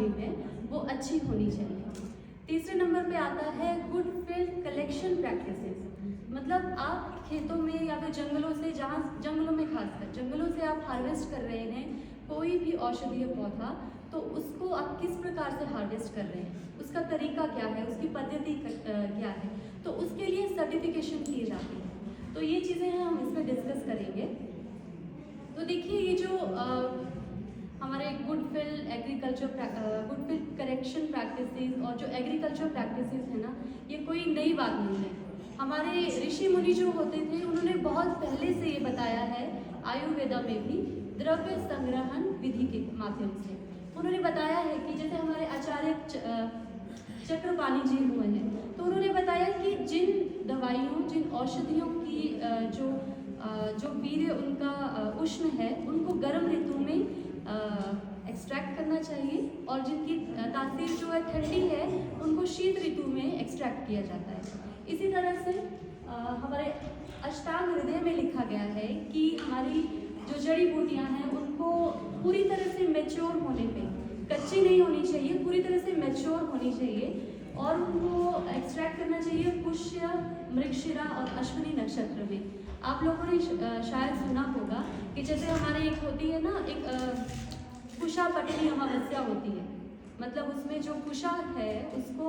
रही है वो अच्छी होनी चाहिए। तीसरे नंबर पे आता है गुड फील्ड कलेक्शन प्रैक्टिसेस। मतलब आप खेतों में या फिर जंगलों से, जहाँ जंगलों में खासकर जंगलों से आप हार्वेस्ट कर रहे हैं कोई भी औषधीय पौधा, तो उसको आप किस प्रकार से हार्वेस्ट कर रहे हैं, उसका तरीका क्या है, उसकी पद्धति क्या है, तो उसके लिए सर्टिफिकेशन की जाती है। तो ये चीज़ें हैं, हम इसमें डिस्कस करेंगे। तो देखिए ये जो हमारे गुड फील्ड करेक्शन प्रैक्टिसेस और जो एग्रीकल्चर प्रैक्टिसेस है ना, ये कोई नई बात नहीं है। हमारे ऋषि मुनि जो होते थे उन्होंने बहुत पहले से ये बताया है, आयुर्वेदा में भी द्रव्य संग्रहण विधि के माध्यम से उन्होंने बताया है कि जैसे हमारे आचार्य चक्रपाणी जी हुए हैं, तो उन्होंने बताया कि जिन दवाइयों, जिन औषधियों की जो वीर्य उनका उष्ण है, उनको गर्म ऋतु में एक्सट्रैक्ट करना चाहिए, और जिनकी तासीर जो है ठंडी है उनको शीत ऋतु में एक्सट्रैक्ट किया जाता है। इसी तरह से हमारे अष्टांग हृदय में लिखा गया है कि हमारी जो जड़ी बूटियां हैं उनको पूरी तरह से मैच्योर होने पे, कच्ची नहीं होनी चाहिए, पूरी तरह से मैच्योर होनी चाहिए, और उनको एक्सट्रैक्ट करना चाहिए पुष्य, मृगशिरा और अश्विनी नक्षत्र में। आप लोगों ने शायद सुना होगा कि जैसे हमारे एक होती है ना, एक कुशा पटनी अमावस्या होती है, मतलब उसमें जो कुशा है उसको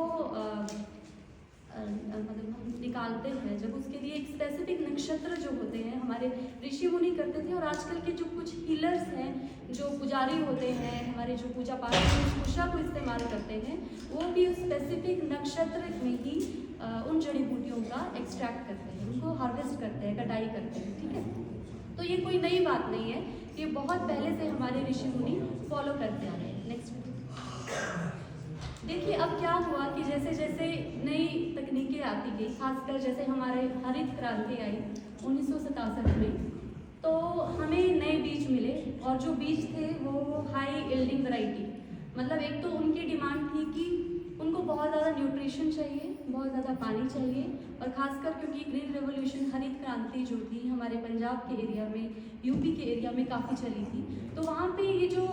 मतलब हम निकालते हैं, जब उसके लिए एक स्पेसिफिक नक्षत्र जो होते हैं हमारे ऋषि मुनि करते थे, और आजकल के जो कुछ हीलर्स हैं, जो पुजारी होते हैं हमारे, जो पूजा पाठ में उस कुशा को इस्तेमाल करते हैं, वो भी उस स्पेसिफिक नक्षत्र में ही उन जड़ी बूटियों का एक्सट्रैक्ट करते हैं, उनको हार्वेस्ट करते हैं, कटाई करते हैं। ठीक है, तो ये कोई नई बात नहीं है, ये बहुत पहले से हमारे ऋषि मुनि फॉलो करते आ रहे हैं। नेक्स्ट देखिए अब क्या हुआ कि जैसे जैसे नई तकनीकें आती गई, खासकर जैसे हमारे हरित क्रांति आई 1967 में, तो हमें नए बीज मिले, और जो बीज थे वो हाई यील्डिंग वैरायटी, मतलब एक तो उनकी डिमांड थी कि उनको बहुत ज़्यादा न्यूट्रिशन चाहिए, बहुत ज़्यादा पानी चाहिए, और ख़ासकर क्योंकि ग्रीन रेवोल्यूशन, हरित क्रांति जो थी हमारे पंजाब के एरिया में, यूपी के एरिया में काफ़ी चली थी, तो वहाँ पे ये जो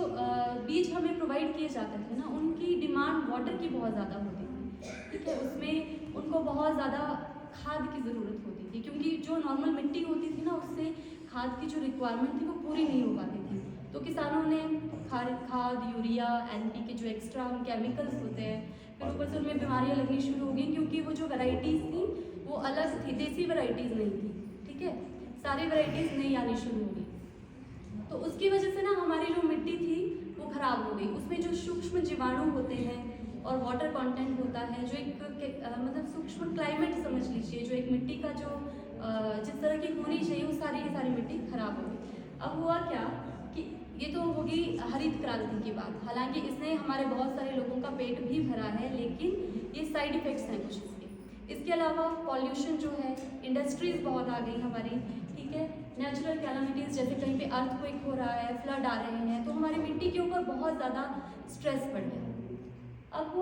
बीज हमें प्रोवाइड किए जाते थे ना, उनकी डिमांड वाटर की बहुत ज़्यादा होती थी। ठीक है, उसमें उनको बहुत ज़्यादा खाद की ज़रूरत होती थी, क्योंकि जो नॉर्मल मिट्टी होती थी ना, उससे खाद की जो रिक्वायरमेंट थी वो पूरी नहीं हो पाती थी। तो किसानों ने खाद, यूरिया, NPK जो एक्स्ट्रा केमिकल्स होते हैं, फिर ऊपर से उनमें बीमारियां लगनी शुरू हो गई, क्योंकि वो जो वैरायटीज़ थी वो अलग थी, देसी वैरायटीज़ नहीं थी। ठीक है, सारी वैरायटीज़ नहीं आनी शुरू हो गई, तो उसकी वजह से ना हमारी जो मिट्टी थी वो ख़राब हो गई। उसमें जो सूक्ष्म जीवाणु होते हैं और वाटर कंटेंट होता है, जो एक मतलब सूक्ष्म क्लाइमेट समझ लीजिए, जो एक मिट्टी का जो जिस तरह की होनी चाहिए, वो सारी की सारी मिट्टी खराब हो गई। अब हुआ क्या कि ये तो होगी हरित क्रांति की बात, हालांकि इसने हमारे बहुत सारे लोगों का पेट भी भरा है, लेकिन ये साइड इफ़ेक्ट्स हैं कुछ इसके अलावा पॉल्यूशन जो है, इंडस्ट्रीज़ बहुत आ गई हमारी। ठीक है, नेचुरल कैलामिटीज़, जैसे कहीं पे अर्थक्वेक हो रहा है, फ्लड आ रहे हैं, तो हमारी मिट्टी के ऊपर बहुत ज़्यादा स्ट्रेस बढ़ गया। अब